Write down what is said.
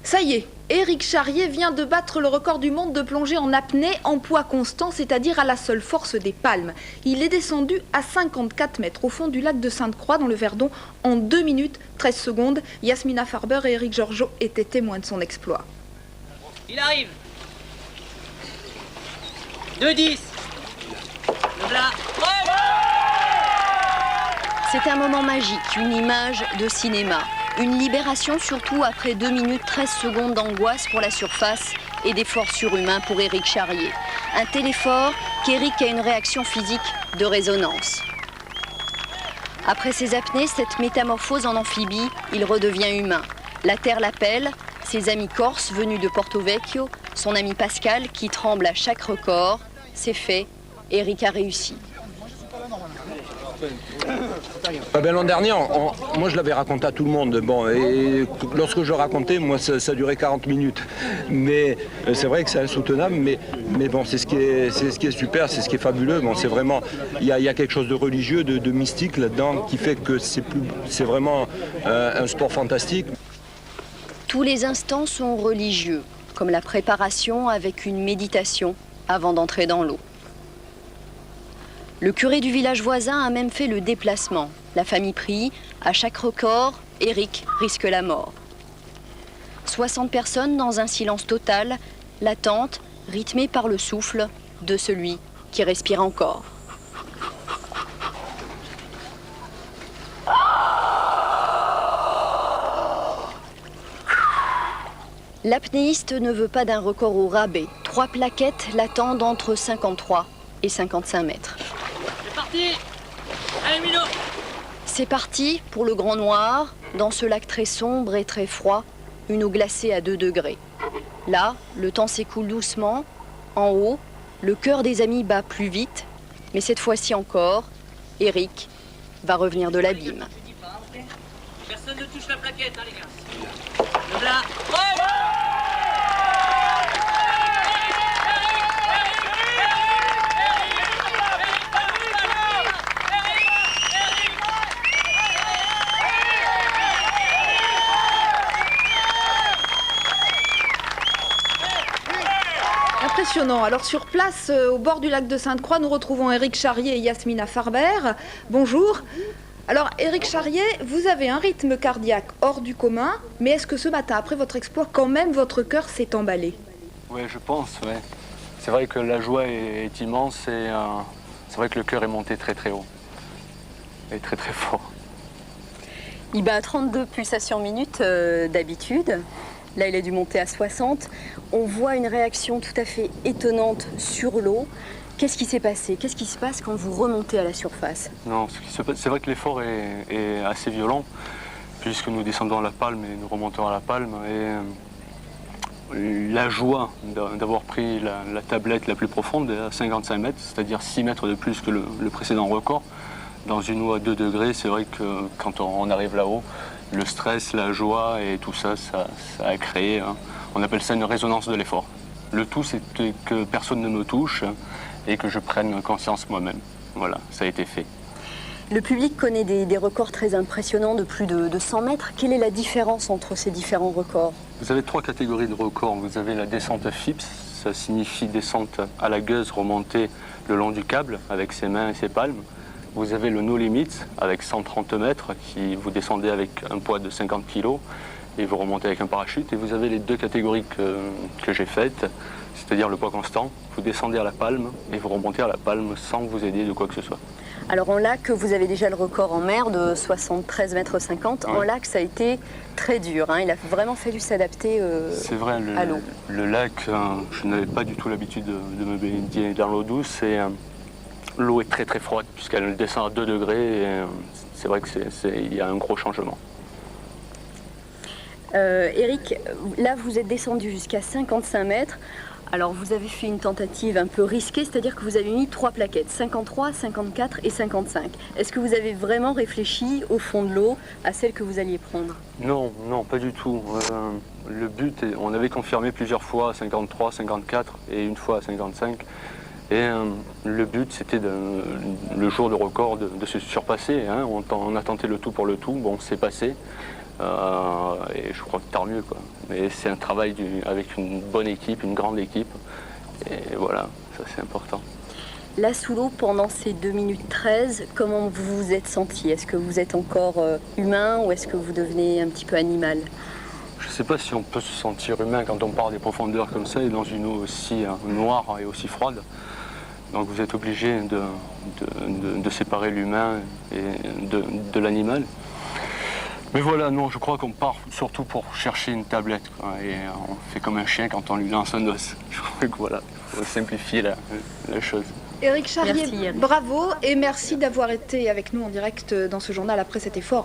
Ça y est, Éric Charrier vient de battre le record du monde de plongée en apnée en poids constant, c'est-à-dire à la seule force des palmes. Il est descendu à 54 mètres au fond du lac de Sainte-Croix dans le Verdon en 2 minutes 13 secondes. Yasmina Farber et Éric Georgeot étaient témoins de son exploit. Il arrive. 2-10. Le là. C'est un moment magique, une image de cinéma. Une libération surtout après 2 minutes 13 secondes d'angoisse pour la surface et d'efforts surhumains pour Éric Charrier. Un tel effort qu'Éric a une réaction physique de résonance. Après ses apnées, cette métamorphose en amphibie, il redevient humain. La terre l'appelle, ses amis corses venus de Porto Vecchio, son ami Pascal qui tremble à chaque record. C'est fait, Éric a réussi. L'an dernier, moi je l'avais raconté à tout le monde. Bon, et lorsque je racontais, moi ça durait 40 minutes. Mais c'est vrai que c'est insoutenable, mais bon, c'est ce qui est super, c'est ce qui est fabuleux. Bon, c'est vraiment, il y a quelque chose de religieux, de mystique là-dedans, qui fait que c'est vraiment un sport fantastique. Tous les instants sont religieux, comme la préparation avec une méditation avant d'entrer dans l'eau. Le curé du village voisin a même fait le déplacement. La famille prie. À chaque record, Éric risque la mort. 60 personnes dans un silence total, l'attente rythmée par le souffle de celui qui respire encore. L'apnéiste ne veut pas d'un record au rabais. 3 plaquettes l'attendent entre 53 et 55 mètres. C'est parti. Allez, Mino. C'est parti pour le Grand Noir, dans ce lac très sombre et très froid, une eau glacée à 2 degrés. Là, le temps s'écoule doucement. En haut, le cœur des amis bat plus vite, mais cette fois-ci encore, Éric va revenir de l'abîme. Personne ne touche la plaquette, hein, les gars. Le là. Impressionnant. Alors sur place, au bord du lac de Sainte-Croix, nous retrouvons Éric Charrier et Yasmina Farber. Bonjour. Alors Éric Charrier, vous avez un rythme cardiaque hors du commun, mais est-ce que ce matin, après votre exploit, quand même votre cœur s'est emballé? Oui, je pense, ouais. C'est vrai que la joie est immense et c'est vrai que le cœur est monté très très haut. Et très très fort. Il bat à 32 pulsations minutes d'habitude. Là, il a dû monter à 60. On voit une réaction tout à fait étonnante sur l'eau. Qu'est-ce qui s'est passé? Qu'est-ce qui se passe quand vous remontez à la surface? Non, c'est vrai que l'effort est assez violent, puisque nous descendons à la palme et nous remontons à la palme. Et la joie d'avoir pris la tablette la plus profonde à 55 mètres, c'est-à-dire 6 mètres de plus que le précédent record, dans une eau à 2 degrés, c'est vrai que quand on arrive là-haut, le stress, la joie et tout ça, ça a créé, on appelle ça une résonance de l'effort. Le tout, c'est que personne ne me touche et que je prenne conscience moi-même. Voilà, ça a été fait. Le public connaît des records très impressionnants de plus de 100 mètres. Quelle est la différence entre ces différents records? Vous avez 3 catégories de records. Vous avez la descente FIPS, ça signifie descente à la gueuse, remontée le long du câble avec ses mains et ses palmes. Vous avez le No Limits avec 130 mètres, qui vous descendez avec un poids de 50 kg et vous remontez avec un parachute. Et vous avez les 2 catégories que j'ai faites, c'est-à-dire le poids constant. Vous descendez à la palme et vous remontez à la palme sans vous aider de quoi que ce soit. Alors en lac, vous avez déjà le record en mer de 73,50 mètres. Ouais. En lac, ça a été très dur. Il a vraiment fallu s'adapter C'est vrai, à l'eau. Le lac, je n'avais pas du tout l'habitude de me baigner dans l'eau douce. Et l'eau est très très froide puisqu'elle descend à 2 degrés. Et c'est vrai qu'il y a un gros changement. Éric, là vous êtes descendu jusqu'à 55 mètres. Alors vous avez fait une tentative un peu risquée, c'est-à-dire que vous avez mis 3 plaquettes, 53, 54 et 55. Est-ce que vous avez vraiment réfléchi au fond de l'eau à celle que vous alliez prendre? Non, non, pas du tout. Le but, on avait confirmé plusieurs fois à 53, 54 et une fois à 55. Et le but, c'était le jour de record de se surpasser. On a tenté le tout pour le tout. Bon, c'est passé. Et je crois que tant mieux, quoi. Mais c'est un travail avec une bonne équipe, une grande équipe. Et voilà, ça c'est important. Là, sous l'eau, pendant ces 2 minutes 13, comment vous vous êtes senti? Est-ce que vous êtes encore humain ou est-ce que vous devenez un petit peu animal? Je ne sais pas si on peut se sentir humain quand on part des profondeurs comme ça et dans une eau aussi noire et aussi froide. Donc vous êtes obligé de séparer l'humain et de l'animal. Mais voilà, non, je crois qu'on part surtout pour chercher une tablette, quoi, et on fait comme un chien quand on lui lance un os. Je crois que voilà, il faut simplifier la chose. Éric Charrier, Merci, Éric. bravo et merci d'avoir été avec nous en direct dans ce journal après cet effort.